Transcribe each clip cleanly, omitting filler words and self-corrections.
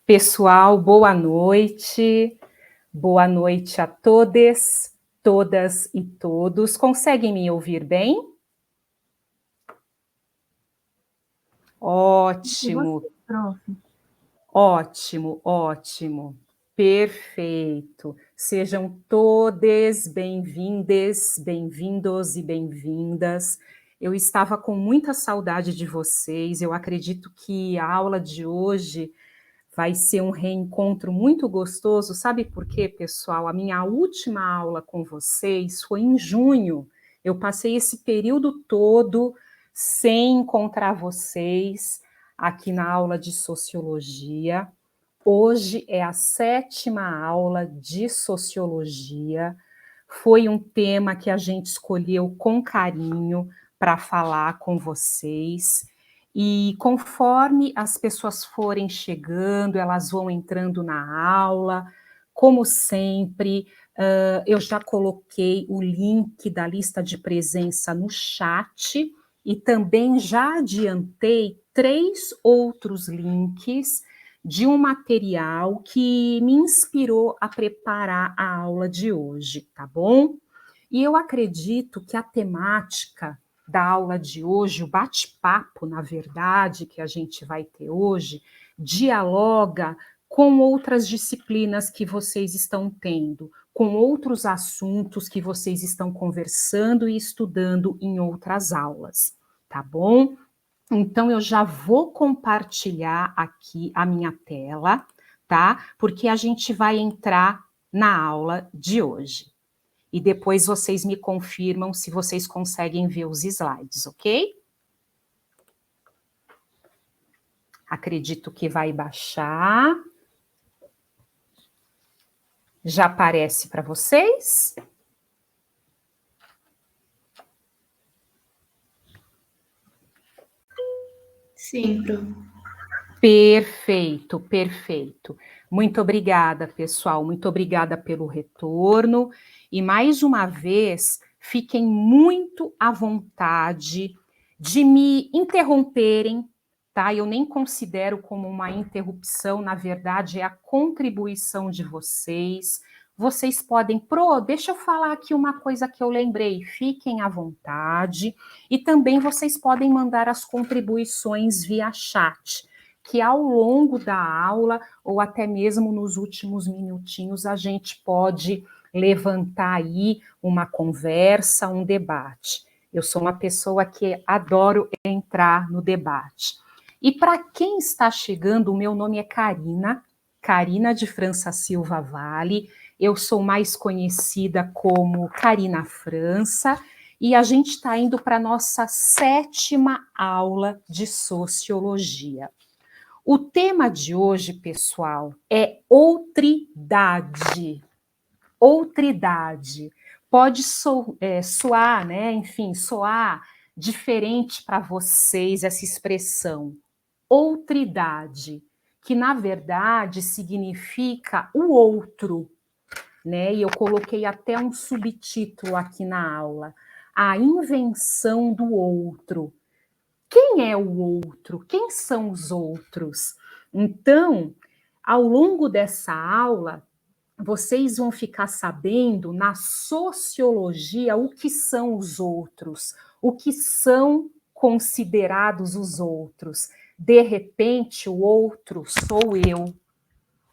Pessoal, boa noite. Boa noite a todas, todas e todos. Conseguem me ouvir bem? Ótimo. Ótimo, ótimo. Perfeito. Sejam todas bem-vindas, bem-vindos e bem-vindas. Eu estava com muita saudade de vocês. Eu acredito que a aula de hoje vai ser um reencontro muito gostoso. Sabe por quê, pessoal? A minha última aula com vocês foi em junho. Eu passei esse período todo sem encontrar vocês aqui na aula de Sociologia. Hoje é a 7ª aula de Sociologia. Foi um tema que a gente escolheu com carinho para falar com vocês. E conforme as pessoas forem chegando, elas vão entrando na aula. Como sempre, eu já coloquei o link da lista de presença no chat e também já adiantei 3 outros links de um material que me inspirou a preparar a aula de hoje, tá bom? E eu acredito que a temática da aula de hoje, o bate-papo, na verdade, que a gente vai ter hoje, dialoga com outras disciplinas que vocês estão tendo, com outros assuntos que vocês estão conversando e estudando em outras aulas, tá bom? Então, eu já vou compartilhar aqui a minha tela, tá? Porque a gente vai entrar na aula de hoje. E depois vocês me confirmam se vocês conseguem ver os slides, ok? Acredito que vai baixar. Já aparece para vocês? Sim, Pro. Perfeito, perfeito. Muito obrigada, pessoal. Muito obrigada pelo retorno. E mais uma vez, fiquem muito à vontade de me interromperem, tá? Eu nem considero como uma interrupção, na verdade, é a contribuição de vocês. Vocês podem, deixa eu falar aqui uma coisa que eu lembrei, fiquem à vontade. E também vocês podem mandar as contribuições via chat, que ao longo da aula, ou até mesmo nos últimos minutinhos, a gente pode levantar aí uma conversa, um debate. Eu sou uma pessoa que adoro entrar no debate. E para quem está chegando, o meu nome é Karina, Karina de França Silva Vale, eu sou mais conhecida como Karina França, e a gente está indo para a nossa 7ª aula de Sociologia. O tema de hoje, pessoal, é outridade. Outridade. Pode soar, né? Enfim, soar diferente para vocês essa expressão. Outridade, que na verdade significa o outro, né? E eu coloquei até um subtítulo aqui na aula: a invenção do outro. Quem é o outro? Quem são os outros? Então, ao longo dessa aula, vocês vão ficar sabendo na sociologia o que são os outros, o que são considerados os outros. De repente, o outro sou eu,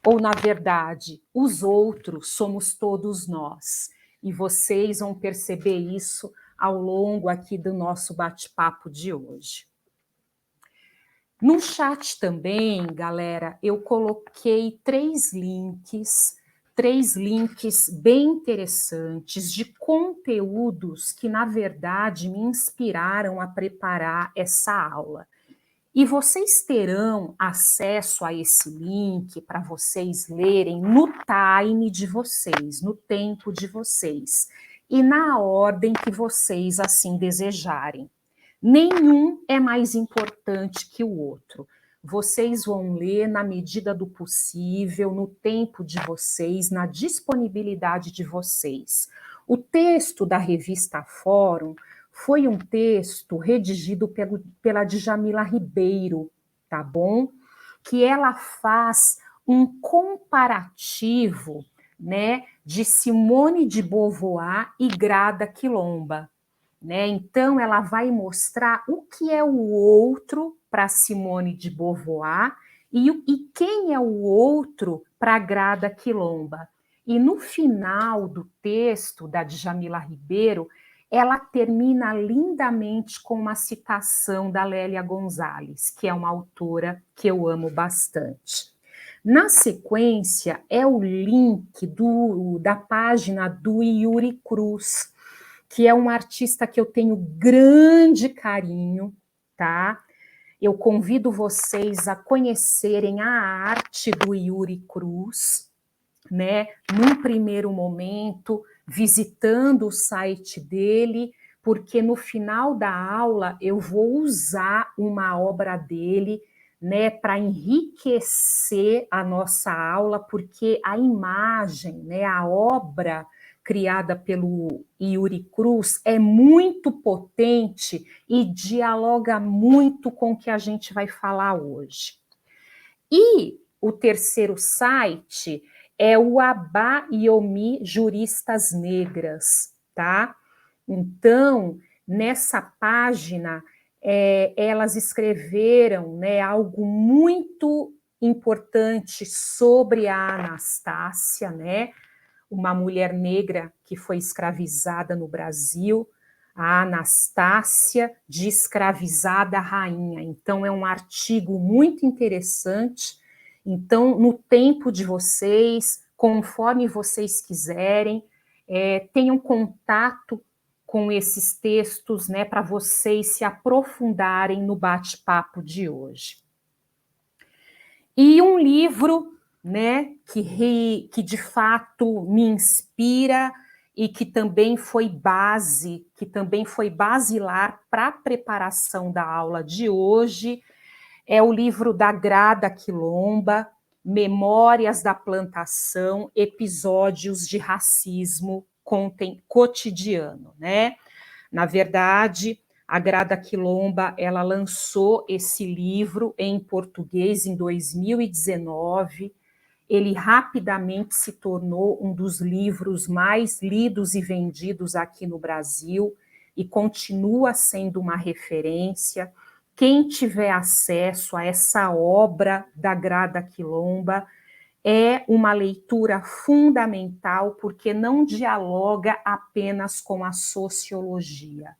ou na verdade, os outros somos todos nós. E vocês vão perceber isso ao longo aqui do nosso bate-papo de hoje. No chat também, galera, eu coloquei 3 links bem interessantes de conteúdos que, na verdade, me inspiraram a preparar essa aula. E vocês terão acesso a esse link para vocês lerem no time de vocês, no tempo de vocês, e na ordem que vocês assim desejarem. Nenhum é mais importante que o outro. Vocês vão ler na medida do possível, no tempo de vocês, na disponibilidade de vocês. O texto da revista Fórum foi um texto redigido pela Djamila Ribeiro, tá bom? Que ela faz um comparativo, né, de Simone de Beauvoir e Grada Quilomba, né? Então ela vai mostrar o que é o outro para Simone de Beauvoir e quem é o outro para Grada Quilomba. E no final do texto da Djamila Ribeiro, ela termina lindamente com uma citação da Lélia Gonzalez, que é uma autora que eu amo bastante. Na sequência, é o link da página do Yuri Cruz, que é um artista que eu tenho grande carinho, tá? Eu convido vocês a conhecerem a arte do Yuri Cruz, né? Num primeiro momento, visitando o site dele, porque no final da aula eu vou usar uma obra dele, né, para enriquecer a nossa aula, porque a imagem, né, a obra criada pelo Yuri Cruz é muito potente e dialoga muito com o que a gente vai falar hoje. E o terceiro site é o Abayomi Juristas Negras, tá? Então, nessa página, elas escreveram, né, algo muito importante sobre a Anastácia, né? Uma mulher negra que foi escravizada no Brasil, a Anastácia de escravizada rainha. Então, é um artigo muito interessante. Então, no tempo de vocês, conforme vocês quiserem, tenham contato com esses textos, né, para vocês se aprofundarem no bate-papo de hoje. E um livro, né, que de fato me inspira e que também foi basilar para a preparação da aula de hoje, é o livro da Grada Quilomba, Memórias da Plantação, Episódios de Racismo Cotidiano, né? Na verdade, a Grada Quilomba, ela lançou esse livro em português em 2019. Ele rapidamente se tornou um dos livros mais lidos e vendidos aqui no Brasil e continua sendo uma referência. Quem tiver acesso a essa obra da Grada Quilomba é uma leitura fundamental, porque não dialoga apenas com a sociologia.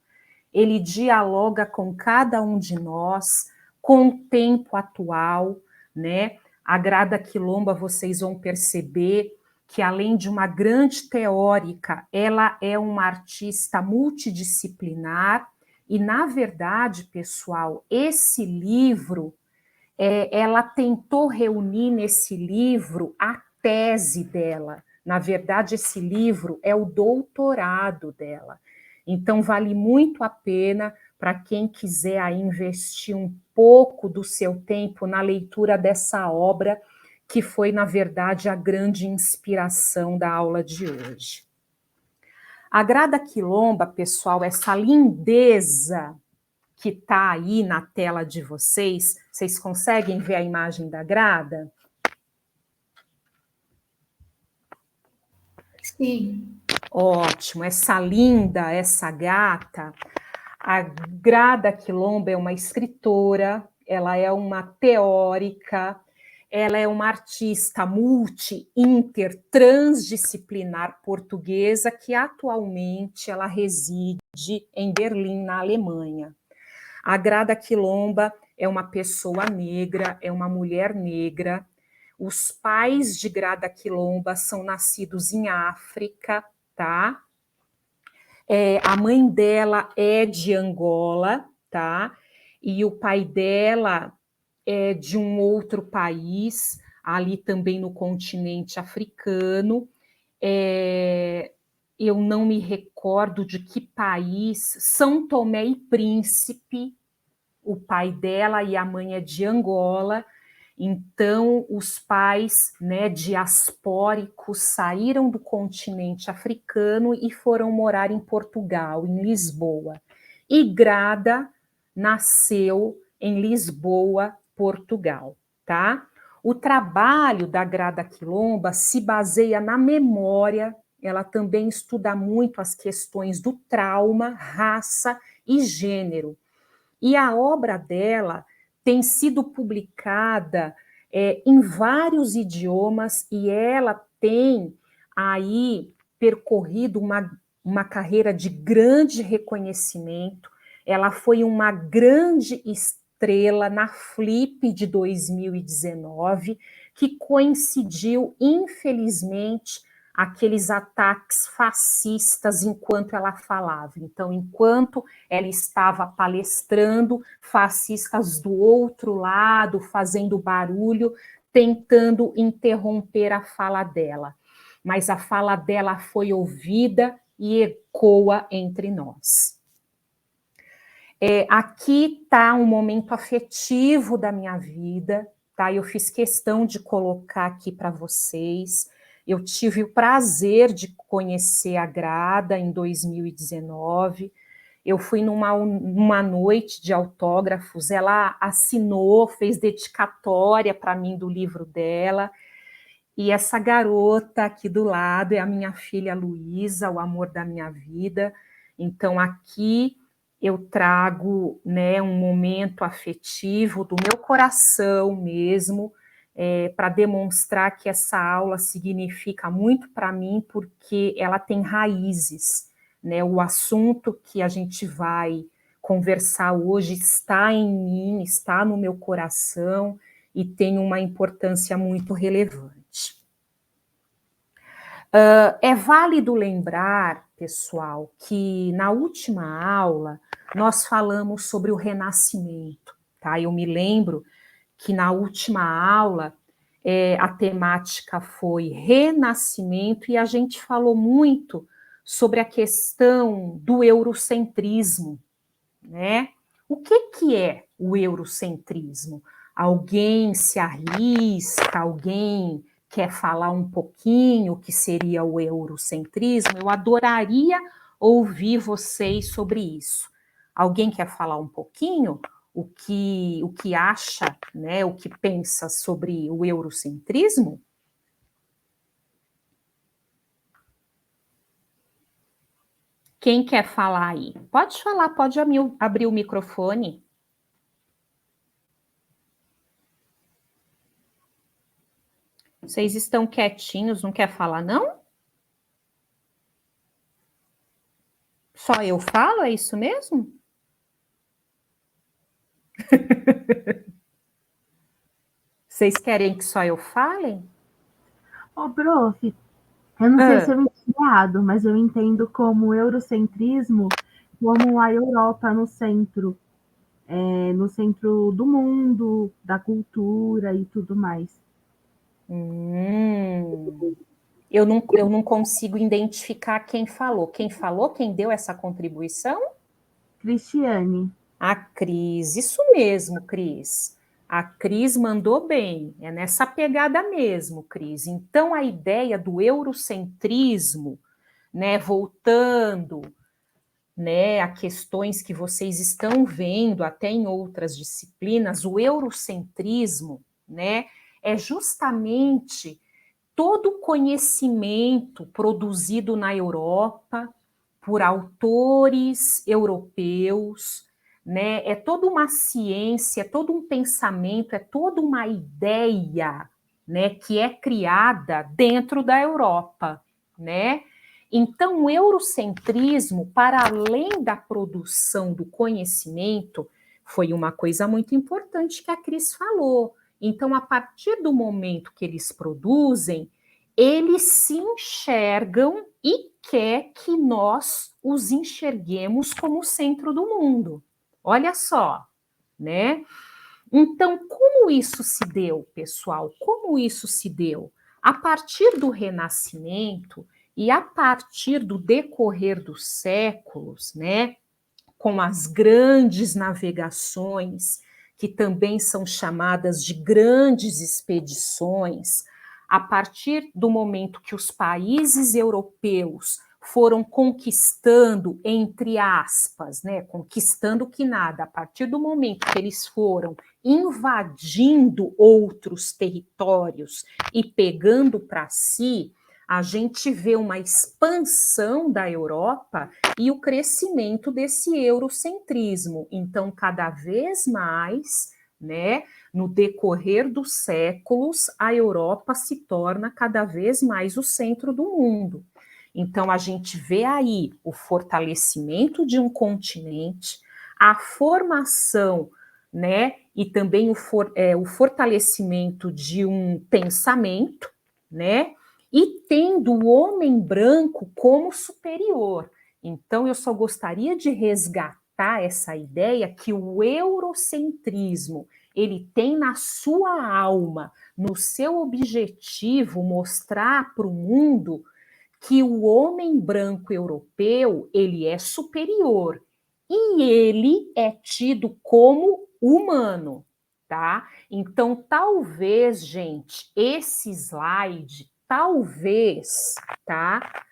Ele dialoga com cada um de nós, com o tempo atual, né? A Grada Quilomba, vocês vão perceber que, além de uma grande teórica, ela é uma artista multidisciplinar e, na verdade, pessoal, esse livro, ela tentou reunir nesse livro a tese dela. Na verdade, esse livro é o doutorado dela. Então, vale muito a pena para quem quiser aí investir um pouco do seu tempo na leitura dessa obra, que foi, na verdade, a grande inspiração da aula de hoje. A Grada Quilomba, pessoal, essa lindeza que está aí na tela de vocês, vocês conseguem ver a imagem da Grada? Sim. Ótimo, essa linda, essa gata. A Grada Quilomba é uma escritora, ela é uma teórica, ela é uma artista multi-inter transdisciplinar portuguesa que atualmente ela reside em Berlim, na Alemanha. A Grada Quilomba é uma pessoa negra, é uma mulher negra. Os pais de Grada Quilomba são nascidos em África, tá? A mãe dela é de Angola, tá? E o pai dela é de um outro país, ali também no continente africano. Eu não me recordo de que país, São Tomé e Príncipe, o pai dela, e a mãe é de Angola. Então, os pais, né, diaspóricos saíram do continente africano e foram morar em Portugal, em Lisboa. E Grada nasceu em Lisboa Portugal, tá? O trabalho da Grada Quilomba se baseia na memória, ela também estuda muito as questões do trauma, raça e gênero. E a obra dela tem sido publicada em vários idiomas e ela tem aí percorrido uma carreira de grande reconhecimento. Ela foi uma grande estrela na Flip de 2019, que coincidiu, infelizmente, aqueles ataques fascistas enquanto ela falava. Então, enquanto ela estava palestrando, fascistas do outro lado, fazendo barulho, tentando interromper a fala dela. Mas a fala dela foi ouvida e ecoa entre nós. Aqui está um momento afetivo da minha vida, tá? Eu fiz questão de colocar aqui para vocês. Eu tive o prazer de conhecer a Grada em 2019. Eu fui numa noite de autógrafos, ela assinou, fez dedicatória para mim do livro dela. E essa garota aqui do lado é a minha filha Luísa, o amor da minha vida. Então, aqui eu trago, né, um momento afetivo do meu coração mesmo, para demonstrar que essa aula significa muito para mim, porque ela tem raízes, né? O assunto que a gente vai conversar hoje está em mim, está no meu coração e tem uma importância muito relevante. É válido lembrar, pessoal, que na última aula nós falamos sobre o renascimento, tá? Eu me lembro que na última aula a temática foi renascimento e a gente falou muito sobre a questão do eurocentrismo, né? O que é o eurocentrismo? Alguém se arrisca, alguém quer falar um pouquinho o que seria o eurocentrismo? Eu adoraria ouvir vocês sobre isso. Alguém quer falar um pouquinho o que acha, né, o que pensa sobre o eurocentrismo? Quem quer falar aí? Pode falar, pode abrir o microfone. Vocês estão quietinhos, não quer falar, não? Só eu falo, é isso mesmo? Vocês querem que só eu fale? Ô, prof, eu não sei se eu entendi errado, mas eu entendo como eurocentrismo como a Europa no centro do mundo, da cultura e tudo mais. Eu não consigo identificar quem falou. Quem falou, quem deu essa contribuição? Cristiane. A Cris, isso mesmo, Cris. A Cris mandou bem, é nessa pegada mesmo, Cris. Então, a ideia do eurocentrismo, né, voltando, né, a questões que vocês estão vendo até em outras disciplinas, o eurocentrismo, né, é justamente todo o conhecimento produzido na Europa por autores europeus, né? É toda uma ciência, é todo um pensamento, é toda uma ideia, né, que é criada dentro da Europa, né? Então, o eurocentrismo, para além da produção do conhecimento, foi uma coisa muito importante que a Cris falou. Então, a partir do momento que eles produzem, eles se enxergam e quer que nós os enxerguemos como o centro do mundo. Olha só, né? Então, como isso se deu, pessoal? Como isso se deu? A partir do Renascimento e a partir do decorrer dos séculos, né? Com as grandes navegações, que também são chamadas de grandes expedições, a partir do momento que os países europeus foram conquistando, entre aspas, né, conquistando que nada, a partir do momento que eles foram invadindo outros territórios e pegando para si, a gente vê uma expansão da Europa e o crescimento desse eurocentrismo. Então, cada vez mais, né, no decorrer dos séculos, a Europa se torna cada vez mais o centro do mundo. Então, a gente vê aí o fortalecimento de um continente, a formação, né, e também o fortalecimento de um pensamento, né, e tendo o homem branco como superior. Então, eu só gostaria de resgatar essa ideia que o eurocentrismo, ele tem na sua alma, no seu objetivo, mostrar para o mundo que o homem branco europeu, ele é superior e ele é tido como humano, tá? Então, talvez, gente, esse slide, talvez, tá?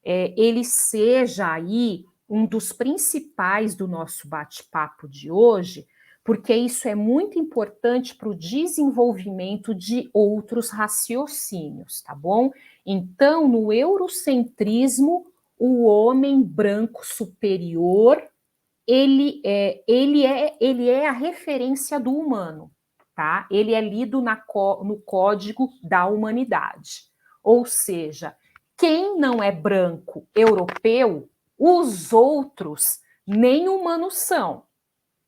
Ele seja aí um dos principais do nosso bate-papo de hoje, porque isso é muito importante para o desenvolvimento de outros raciocínios, tá bom? Então, no eurocentrismo, o homem branco superior, ele é a referência do humano, tá? Ele é lido no código da humanidade. Ou seja, quem não é branco europeu, os outros nem humanos são,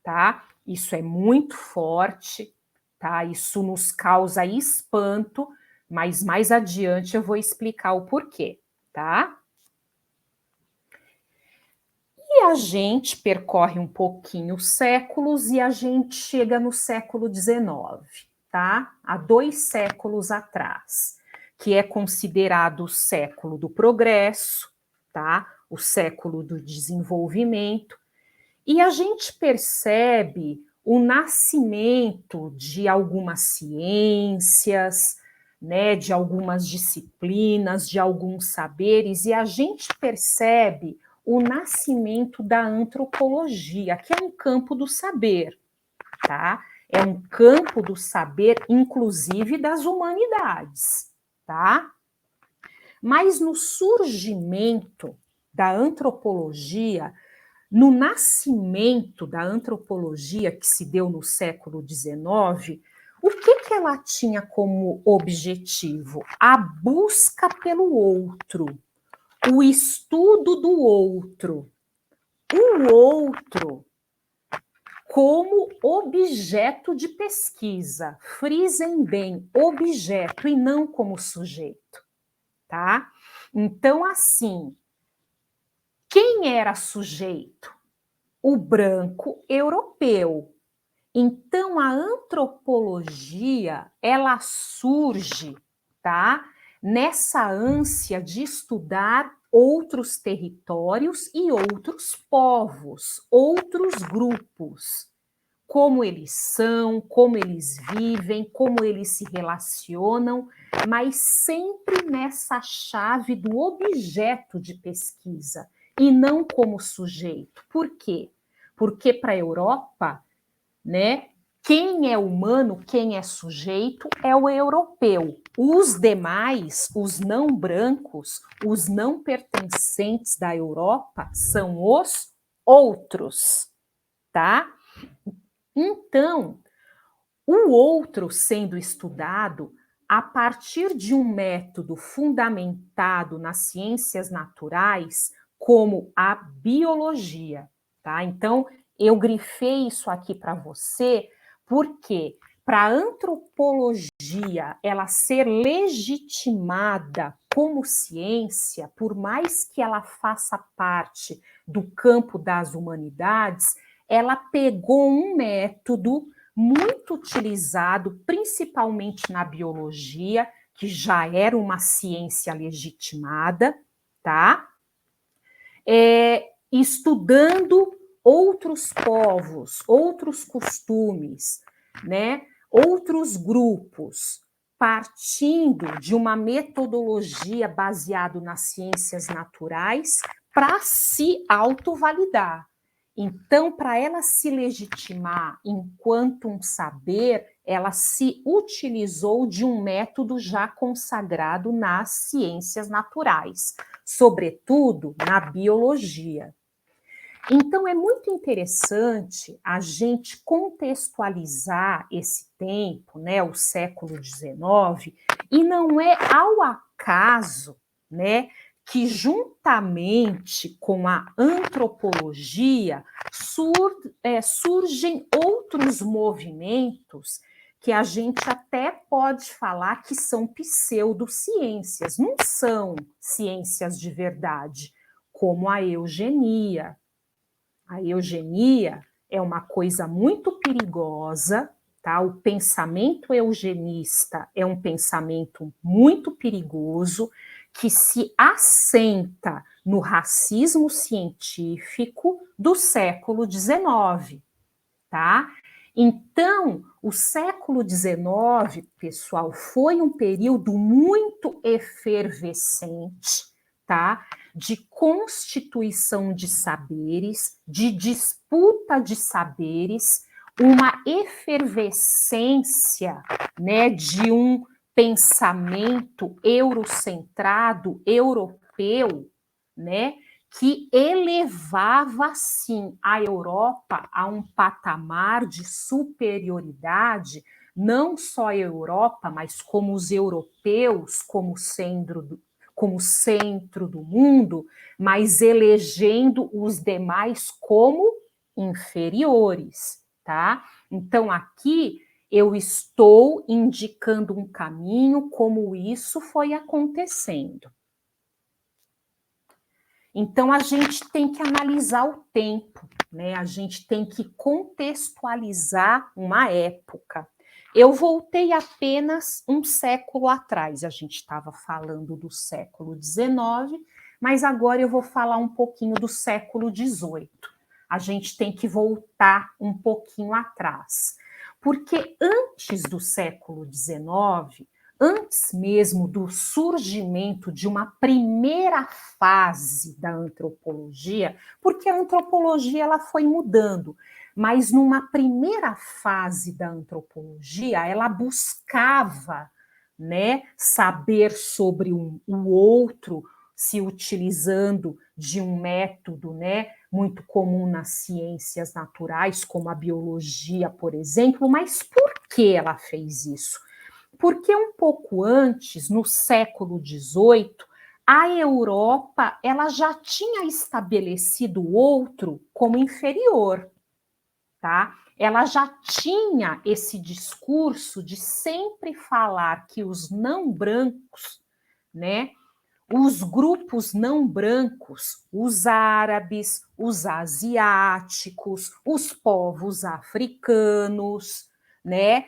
tá? Isso é muito forte, tá? Isso nos causa espanto, mas mais adiante eu vou explicar o porquê, tá? E a gente percorre um pouquinho os séculos e a gente chega no século XIX, tá? Há 2 séculos atrás, que é considerado o século do progresso, tá? O século do desenvolvimento. E a gente percebe o nascimento de algumas ciências, né, de algumas disciplinas, de alguns saberes, e a gente percebe o nascimento da antropologia, que é um campo do saber, tá? É um campo do saber, inclusive das humanidades, tá? Mas no surgimento da antropologia, no nascimento da antropologia, que se deu no século XIX, o que ela tinha como objetivo? A busca pelo outro, o estudo do outro. O outro como objeto de pesquisa. Frisem bem, objeto e não como sujeito, tá? Então, assim, quem era sujeito? O branco europeu. Então, a antropologia, ela surge, tá? Nessa ânsia de estudar outros territórios e outros povos, outros grupos, como eles são, como eles vivem, como eles se relacionam, mas sempre nessa chave do objeto de pesquisa e não como sujeito. Por quê? Porque para a Europa, né, quem é humano, quem é sujeito é o europeu. Os demais, os não brancos, os não pertencentes da Europa, são os outros, tá? Então, o outro sendo estudado a partir de um método fundamentado nas ciências naturais, como a biologia, tá? Então, eu grifei isso aqui para você, porque para a antropologia ela ser legitimada como ciência, por mais que ela faça parte do campo das humanidades, ela pegou um método muito utilizado, principalmente na biologia, que já era uma ciência legitimada, tá? Estudando outros povos, outros costumes, né? Outros grupos, partindo de uma metodologia baseada nas ciências naturais para se autovalidar. Então, para ela se legitimar enquanto um saber, ela se utilizou de um método já consagrado nas ciências naturais, sobretudo na biologia. Então, é muito interessante a gente contextualizar esse tempo, né, o século XIX, e não é ao acaso, né, que juntamente com a antropologia surgem outros movimentos que a gente até pode falar que são pseudociências, não são ciências de verdade, como a eugenia. A eugenia é uma coisa muito perigosa, tá? O pensamento eugenista é um pensamento muito perigoso que se assenta no racismo científico do século XIX, tá? Então, o século XIX, pessoal, foi um período muito efervescente, tá? De constituição de saberes, de disputa de saberes, uma efervescência, né, de um pensamento eurocentrado, europeu, né, que elevava, sim, a Europa a um patamar de superioridade, não só a Europa, mas como os europeus, como centro do mundo, mas elegendo os demais como inferiores, tá? Então, aqui eu estou indicando um caminho como isso foi acontecendo. Então, a gente tem que analisar o tempo, né? A gente tem que contextualizar uma época. Eu voltei apenas um século atrás, a gente estava falando do século XIX, mas agora eu vou falar um pouquinho do século XVIII. A gente tem que voltar um pouquinho atrás, porque antes do século XIX, antes mesmo do surgimento de uma primeira fase da antropologia, porque a antropologia ela foi mudando, mas numa primeira fase da antropologia, ela buscava, né, saber sobre o outro, se utilizando de um método, né, muito comum nas ciências naturais, como a biologia, por exemplo. Mas por que ela fez isso? Porque um pouco antes, no século XVIII, a Europa ela já tinha estabelecido o outro como inferior, tá? Ela já tinha esse discurso de sempre falar que os não brancos, né, os grupos não brancos, os árabes, os asiáticos, os povos africanos, né,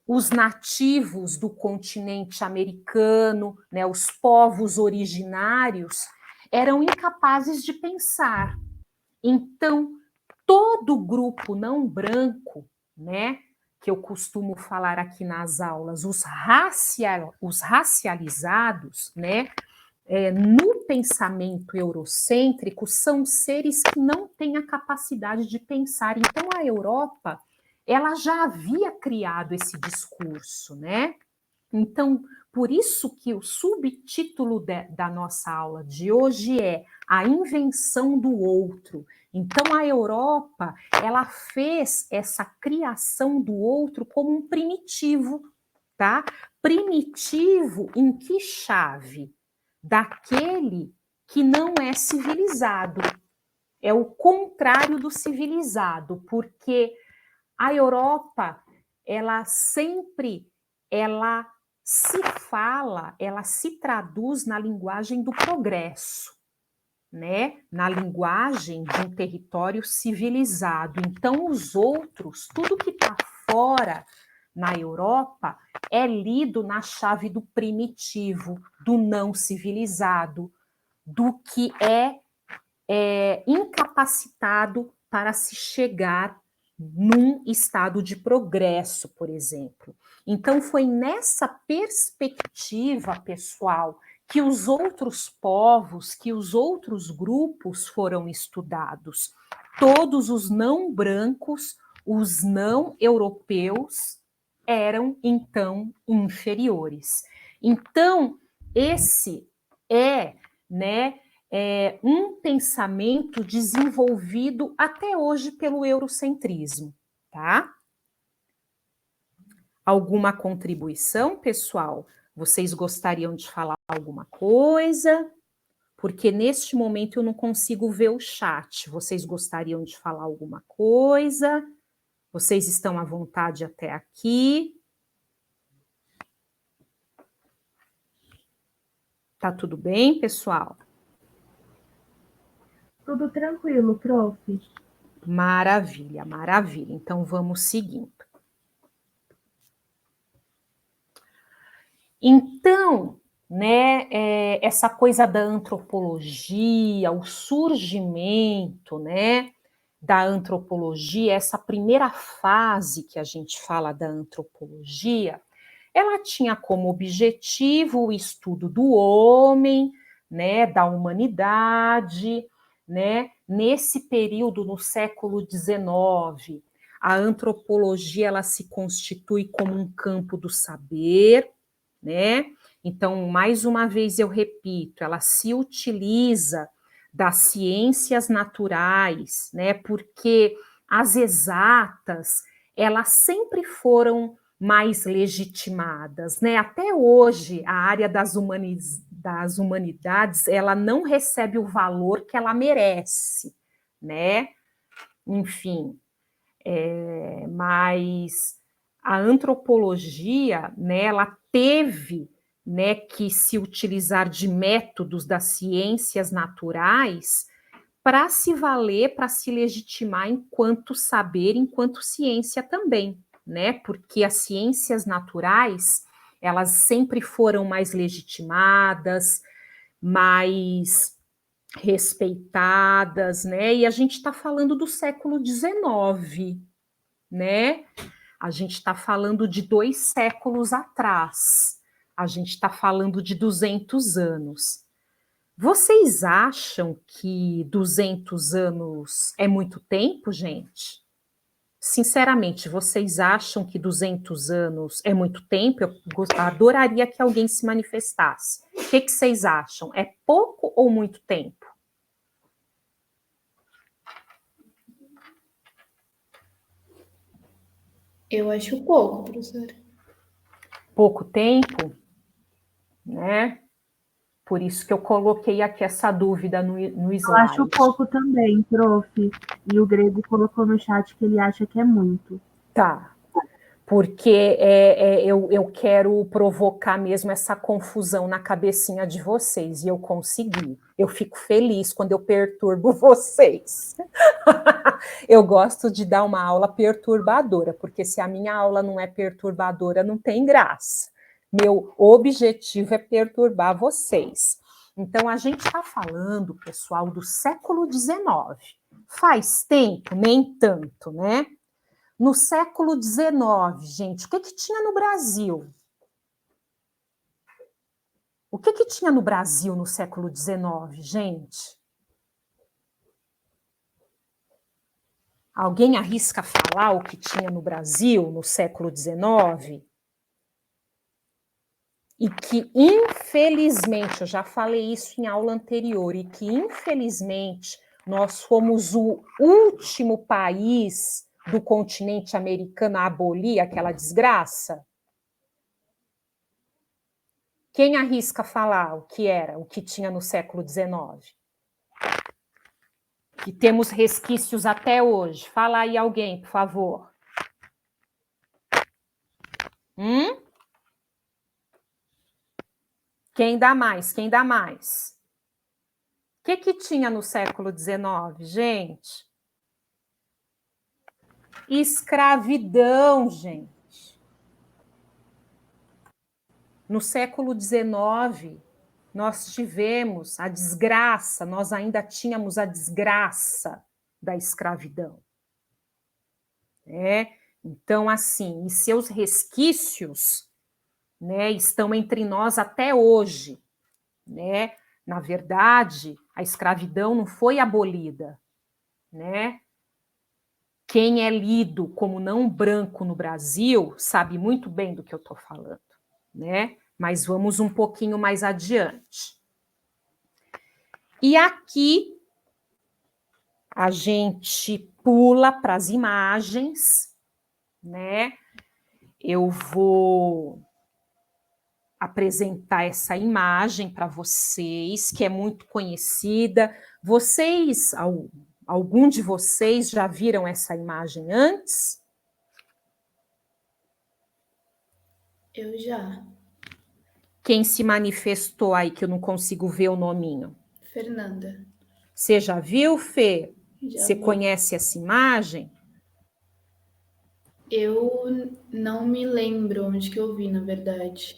os nativos do continente americano, né, os povos originários, eram incapazes de pensar. Então, todo grupo não branco, né, que eu costumo falar aqui nas aulas, os racializados, né, no pensamento eurocêntrico, são seres que não têm a capacidade de pensar. Então, a Europa, ela já havia criado esse discurso, né? Então, por isso que o subtítulo da nossa aula de hoje é A Invenção do Outro. Então, a Europa, ela fez essa criação do outro como um primitivo, tá? Primitivo em que chave? Daquele que não é civilizado. É o contrário do civilizado, porque a Europa, ela sempre, ela se traduz na linguagem do progresso, né? Na linguagem de um território civilizado. Então, os outros, tudo que está fora na Europa, é lido na chave do primitivo, do não civilizado, do que é incapacitado para se chegar num estado de progresso, por exemplo. Então, foi nessa perspectiva, pessoal, que os outros povos, que os outros grupos foram estudados. Todos os não brancos, os não europeus, eram, então, inferiores. Então, esse é, né, um pensamento desenvolvido até hoje pelo eurocentrismo, tá? Alguma contribuição, pessoal? Vocês gostariam de falar alguma coisa? Porque neste momento eu não consigo ver o chat. Vocês gostariam de falar alguma coisa? Vocês estão à vontade até aqui? Tá tudo bem, pessoal? Tudo tranquilo, prof. Maravilha, maravilha. Então vamos seguindo. Então, né, essa coisa da antropologia, o surgimento, né, da antropologia, essa primeira fase que a gente fala da antropologia, ela tinha como objetivo o estudo do homem, né, da humanidade, né, nesse período no século XIX, a antropologia ela se constitui como um campo do saber, né? Então, mais uma vez eu repito, ela se utiliza das ciências naturais, né? Porque as exatas, elas sempre foram mais legitimadas, né? Até hoje, a área das humanidades, ela não recebe o valor que ela merece, né? Enfim, mas a antropologia, né, ela teve, né, que se utilizar de métodos das ciências naturais para se valer, para se legitimar enquanto saber, enquanto ciência também, né? Porque as ciências naturais, elas sempre foram mais legitimadas, mais respeitadas, né? E a gente está falando do século XIX, né? A gente está falando de 2 séculos atrás. A gente está falando de 200 anos. Vocês acham que 200 anos é muito tempo, gente? Sinceramente, vocês acham que 200 anos é muito tempo? Eu adoraria que alguém se manifestasse. O que vocês acham? É pouco ou muito tempo? Eu acho pouco, professora. Pouco tempo, né? Por isso que eu coloquei aqui essa dúvida no Eu acho slide. pouco também, prof. E o Grego colocou no chat que ele acha que é muito. Tá, porque eu quero provocar mesmo essa confusão na cabecinha de vocês, e eu consegui. Eu fico feliz quando eu perturbo vocês. Eu gosto de dar uma aula perturbadora, porque se a minha aula não é perturbadora, não tem graça. Meu objetivo é perturbar vocês. Então, a gente está falando, pessoal, do século XIX. Faz tempo, nem tanto, né? No século XIX, gente, o que tinha no Brasil? O que tinha no Brasil no século XIX, gente? Alguém arrisca falar o que tinha no Brasil no século XIX? E que, infelizmente, eu já falei isso em aula anterior, e que, infelizmente, nós fomos o último país do continente americano a abolir aquela desgraça? Quem arrisca falar o que era, o que tinha no século XIX? Que temos resquícios até hoje. Fala aí alguém, por favor. Quem dá mais? Quem dá mais? O que tinha no século XIX, gente? Escravidão, gente. No século XIX, nós tivemos a desgraça, nós ainda tínhamos a desgraça da escravidão. né? Então, assim, e seus resquícios, né, estão entre nós até hoje, né? Na verdade, a escravidão não foi abolida, né? Quem é lido como não branco no Brasil sabe muito bem do que eu estou falando, né? Mas vamos um pouquinho mais adiante. E aqui a gente pula para as imagens, né? Eu vou apresentar essa imagem para vocês, que é muito conhecida. Vocês, algum de vocês já viram essa imagem antes? Eu já. Quem se manifestou aí, que eu não consigo ver o nominho? Fernanda. Você já viu, Fê? Já Você vi. conhece essa imagem? Eu não me lembro onde que eu vi, na verdade.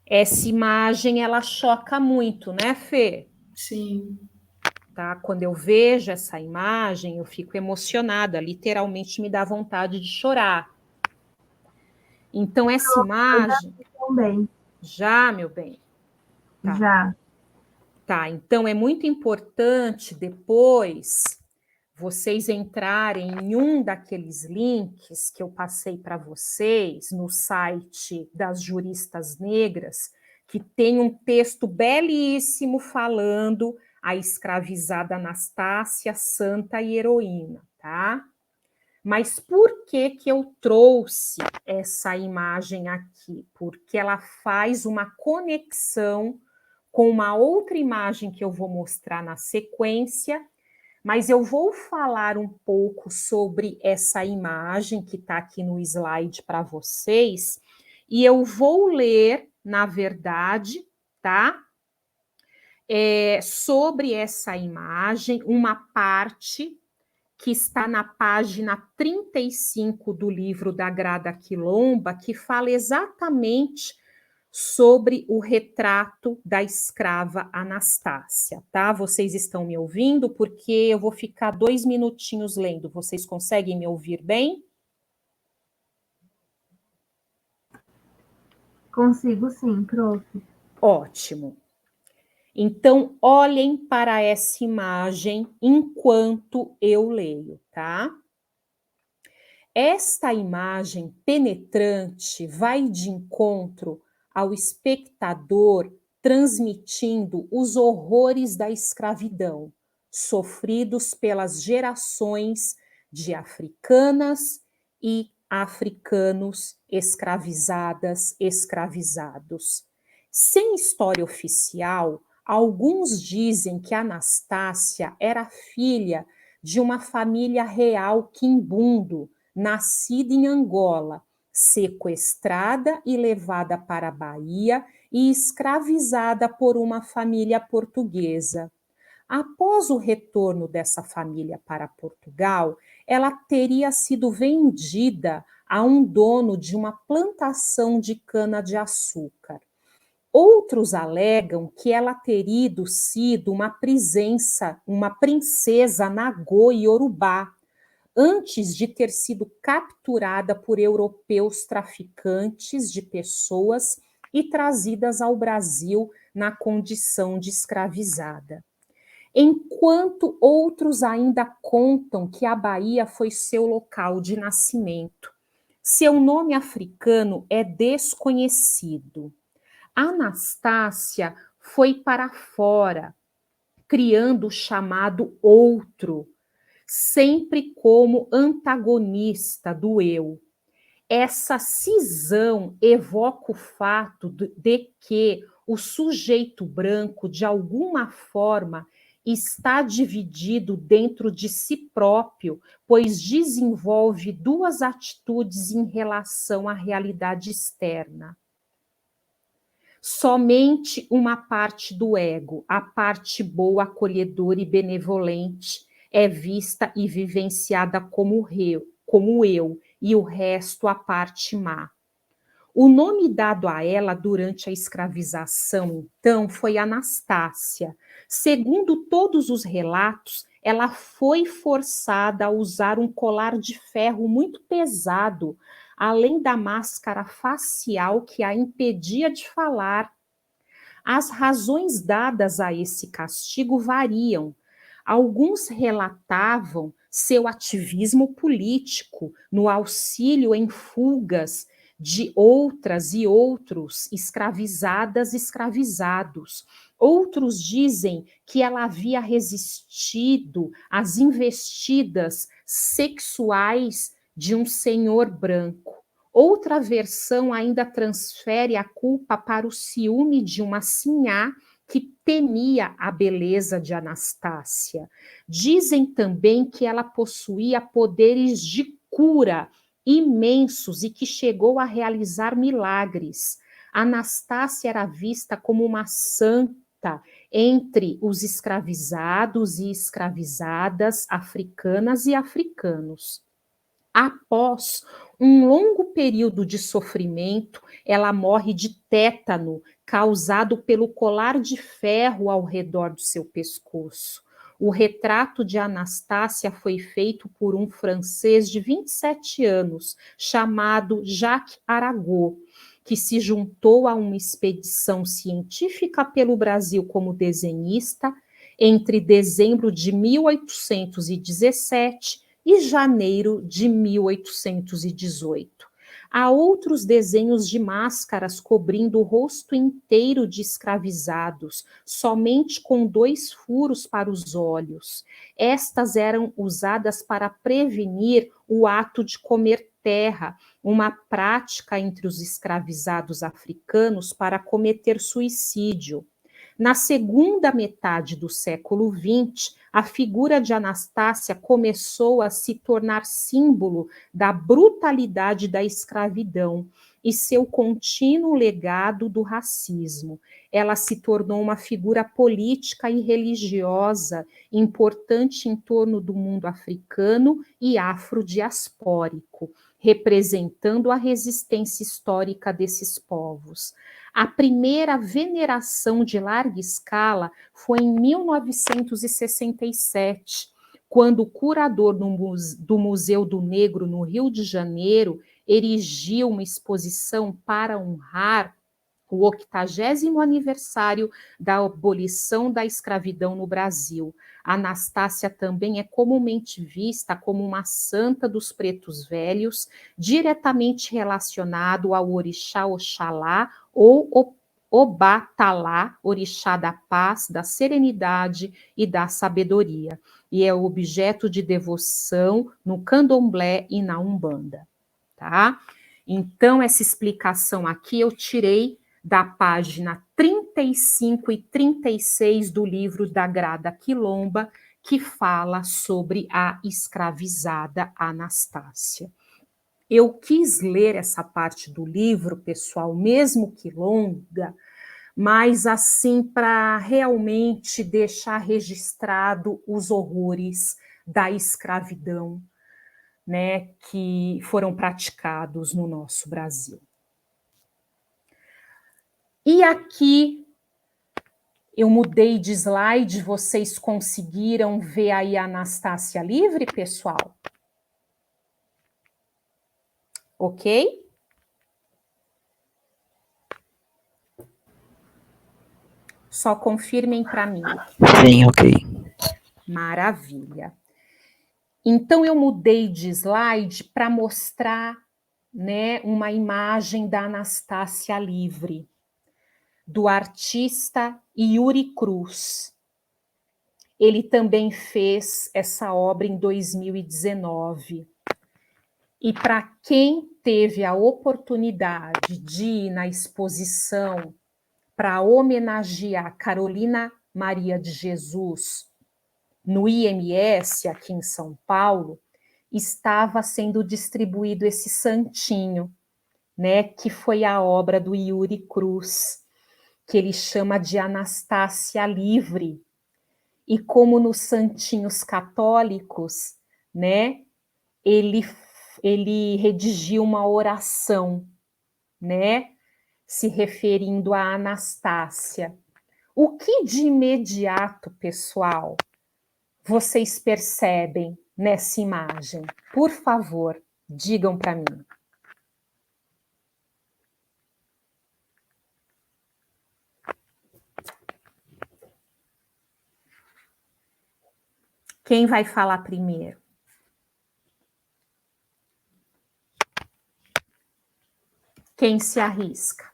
Essa imagem, ela choca muito, né, Fê? Sim. Tá? Quando eu vejo essa imagem, eu fico emocionada, literalmente me dá vontade de chorar. Então, essa imagem... Também, Já, meu bem? Tá. já. Tá, então é muito importante depois vocês entrarem em um daqueles links que eu passei para vocês no site das juristas negras, que tem um texto belíssimo falando a escravizada Anastácia, santa e heroína, tá? Mas por que que eu trouxe essa imagem aqui? Porque ela faz uma conexão com uma outra imagem que eu vou mostrar na sequência, mas eu vou falar um pouco sobre essa imagem que está aqui no slide para vocês, e eu vou ler, na verdade, tá? Sobre essa imagem, uma parte que está na página 35 do livro da Grada Quilomba, que fala exatamente sobre o retrato da escrava Anastácia, tá? Vocês estão me ouvindo? Porque eu vou ficar 2 minutinhos lendo. Vocês conseguem me ouvir bem? Consigo sim, prof. Ótimo. Então, olhem para essa imagem enquanto eu leio, tá? Esta imagem penetrante vai de encontro ao espectador transmitindo os horrores da escravidão, sofridos pelas gerações de africanas e africanos escravizadas, escravizados. Sem história oficial, alguns dizem que Anastácia era filha de uma família real quimbundo, nascida em Angola, sequestrada e levada para a Bahia e escravizada por uma família portuguesa. Após o retorno dessa família para Portugal, ela teria sido vendida a um dono de uma plantação de cana-de-açúcar. Outros alegam que ela teria sido uma princesa Nagô e Yorubá, antes de ter sido capturada por europeus traficantes de pessoas e trazidas ao Brasil na condição de escravizada. Enquanto outros ainda contam que a Bahia foi seu local de nascimento. Seu nome africano é desconhecido. Anastácia foi para fora, criando o chamado outro, sempre como antagonista do eu. Essa cisão evoca o fato de que o sujeito branco, de alguma forma, está dividido dentro de si próprio, pois desenvolve duas atitudes em relação à realidade externa. Somente uma parte do ego, a parte boa, acolhedora e benevolente, é vista e vivenciada como eu, e o resto a parte má. O nome dado a ela durante a escravização, então, foi Anastácia. Segundo todos os relatos, ela foi forçada a usar um colar de ferro muito pesado, além da máscara facial que a impedia de falar. As razões dadas a esse castigo variam. Alguns relatavam seu ativismo político no auxílio em fugas de outras e outros escravizadas e escravizados. Outros dizem que ela havia resistido às investidas sexuais de um senhor branco. Outra versão ainda transfere a culpa para o ciúme de uma sinhá que temia a beleza de Anastácia. Dizem também que ela possuía poderes de cura imensos e que chegou a realizar milagres. Anastácia era vista como uma santa entre os escravizados e escravizadas africanas e africanos. Após um longo período de sofrimento, ela morre de tétano causado pelo colar de ferro ao redor do seu pescoço. O retrato de Anastácia foi feito por um francês de 27 anos, chamado Jacques Arago, que se juntou a uma expedição científica pelo Brasil como desenhista entre dezembro de 1817 e janeiro de 1818. Há outros desenhos de máscaras cobrindo o rosto inteiro de escravizados, somente com 2 furos para os olhos. Estas eram usadas para prevenir o ato de comer terra, uma prática entre os escravizados africanos para cometer suicídio. Na segunda metade do século XX, a figura de Anastácia começou a se tornar símbolo da brutalidade da escravidão e seu contínuo legado do racismo. Ela se tornou uma figura política e religiosa importante em torno do mundo africano e afrodiaspórico, representando a resistência histórica desses povos. A primeira veneração de larga escala foi em 1967, quando o curador do Museu do Negro, no Rio de Janeiro, erigiu uma exposição para honrar o 80º aniversário da abolição da escravidão no Brasil. Anastácia também é comumente vista como uma santa dos pretos velhos, diretamente relacionado ao orixá Oxalá ou Obatalá, orixá da paz, da serenidade e da sabedoria, e é objeto de devoção no candomblé e na umbanda, tá? Então, essa explicação aqui eu tirei da página 35 e 36 do livro da Grada Quilomba, que fala sobre a escravizada Anastácia. Eu quis ler essa parte do livro, pessoal, mesmo que longa, mas assim para realmente deixar registrado os horrores da escravidão, né, que foram praticados no nosso Brasil. E aqui eu mudei de slide, vocês conseguiram ver aí a Anastácia livre, pessoal? Ok? Só confirmem para mim. Sim, ok. Maravilha. Então, eu mudei de slide para mostrar, né, uma imagem da Anastácia livre, do artista Yuri Cruz. Ele também fez essa obra em 2019. E para quem teve a oportunidade de ir na exposição para homenagear Carolina Maria de Jesus no IMS, aqui em São Paulo, estava sendo distribuído esse santinho, né, que foi a obra do Yuri Cruz, que ele chama de Anastácia Livre. E como nos santinhos católicos, né, ele redigiu uma oração, né, se referindo a Anastácia. O que de imediato, pessoal, vocês percebem nessa imagem? Por favor, digam para mim. Quem vai falar primeiro? Quem se arrisca?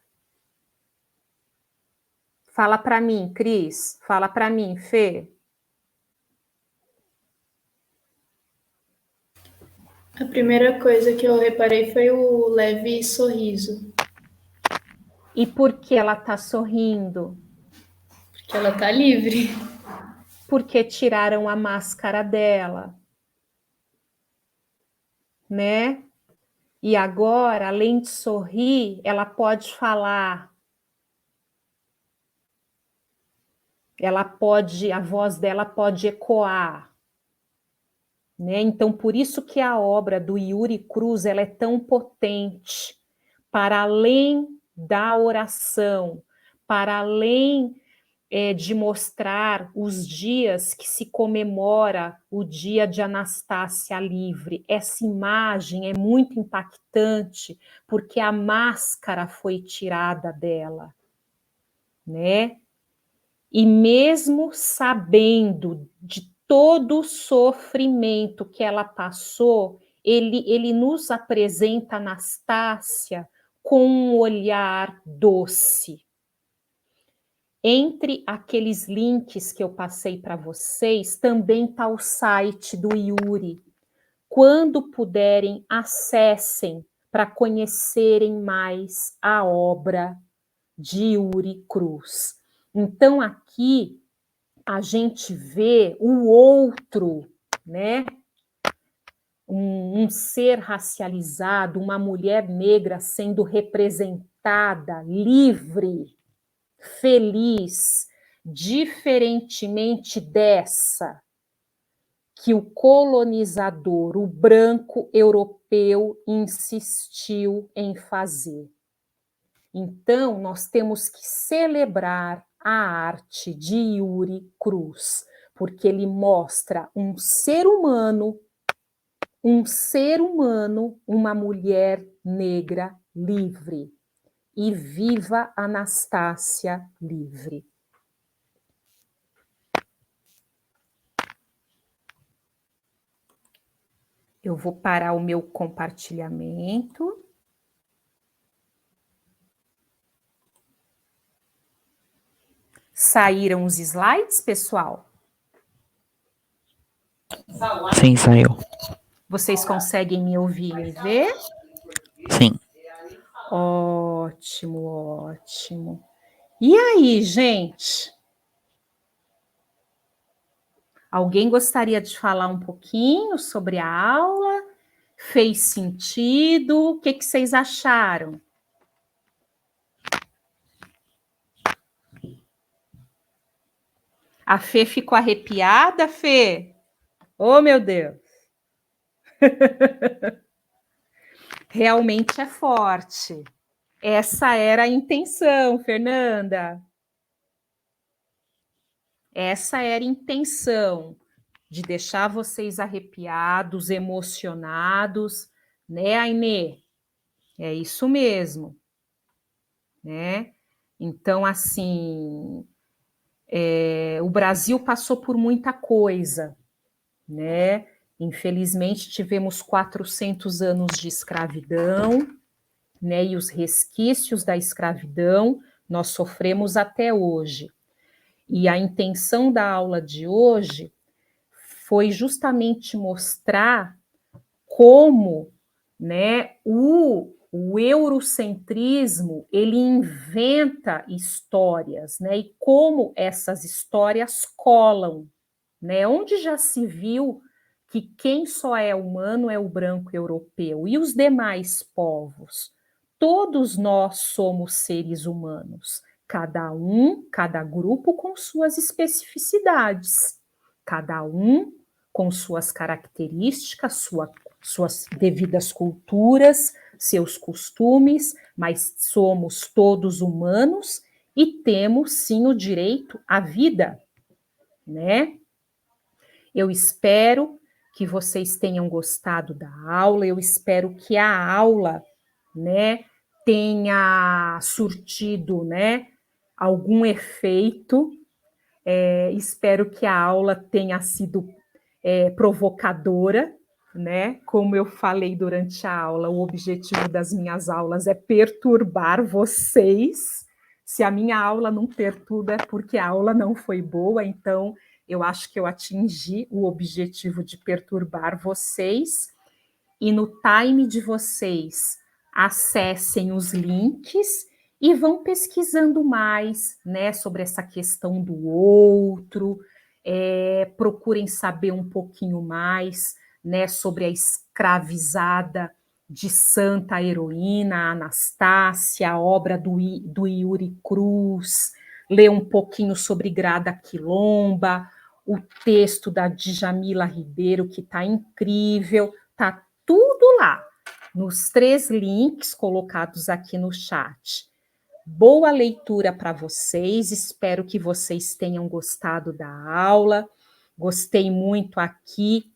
Fala para mim, Cris. Fala para mim, Fê. A primeira coisa que eu reparei foi o leve sorriso. E por que ela está sorrindo? Porque ela tá livre. Porque tiraram a máscara dela, né? E agora, além de sorrir, ela pode falar. A voz dela pode ecoar, né? Então, por isso que a obra do Yuri Cruz, ela é tão potente, para além da oração, para além de mostrar os dias que se comemora o dia de Anastácia livre. Essa imagem é muito impactante, porque a máscara foi tirada dela, né? E mesmo sabendo de todo o sofrimento que ela passou, ele nos apresenta Anastácia com um olhar doce. Entre aqueles links que eu passei para vocês, também está o site do Yuri. Quando puderem, acessem para conhecerem mais a obra de Yuri Cruz. Então, aqui a gente vê o outro, né? Um ser racializado, uma mulher negra sendo representada, livre, feliz, diferentemente dessa que o colonizador, o branco europeu, insistiu em fazer. Então, nós temos que celebrar a arte de Yuri Cruz, porque ele mostra um ser humano, uma mulher negra livre. E viva Anastácia livre. Eu vou parar o meu compartilhamento. Saíram os slides, pessoal? Sim, saiu. Vocês conseguem me ouvir e me ver? Sim. Ótimo, ótimo. E aí, gente? Alguém gostaria de falar um pouquinho sobre a aula? Fez sentido? O que vocês acharam? A Fê ficou arrepiada, Fê? Oh, meu Deus! Realmente é forte. Essa era a intenção, Fernanda. Essa era a intenção, de deixar vocês arrepiados, emocionados, né, Ainê? É isso mesmo, né? Então, assim, o Brasil passou por muita coisa, né? Infelizmente, tivemos 400 anos de escravidão, né? E os resquícios da escravidão nós sofremos até hoje. E a intenção da aula de hoje foi justamente mostrar como, né, o eurocentrismo ele inventa histórias, né, e como essas histórias colam, né, onde já se viu que quem só é humano é o branco europeu e os demais povos. Todos nós somos seres humanos, cada grupo com suas especificidades, cada um com suas características, suas devidas culturas, seus costumes, mas somos todos humanos e temos sim o direito à vida, né? Eu espero que vocês tenham gostado da aula, eu espero que a aula, né, tenha surtido, né, algum efeito. Espero que a aula tenha sido provocadora, né? Como eu falei durante a aula, o objetivo das minhas aulas é perturbar vocês. Se a minha aula não perturba, é porque a aula não foi boa, então eu acho que eu atingi o objetivo de perturbar vocês. E no time de vocês, acessem os links e vão pesquisando mais, né, sobre essa questão do outro, procurem saber um pouquinho mais, né, sobre a escravizada de Santa Heroína Anastácia, a obra do Yuri Cruz, ler um pouquinho sobre Grada Quilomba, o texto da Djamila Ribeiro, que está incrível, está tudo lá, nos 3 links colocados aqui no chat. Boa leitura para vocês, espero que vocês tenham gostado da aula. Gostei muito aqui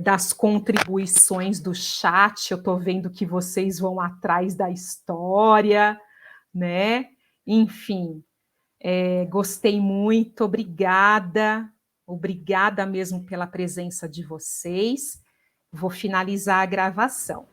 das contribuições do chat, eu estou vendo que vocês vão atrás da história, né? Enfim, gostei muito, obrigada mesmo pela presença de vocês. Vou finalizar a gravação.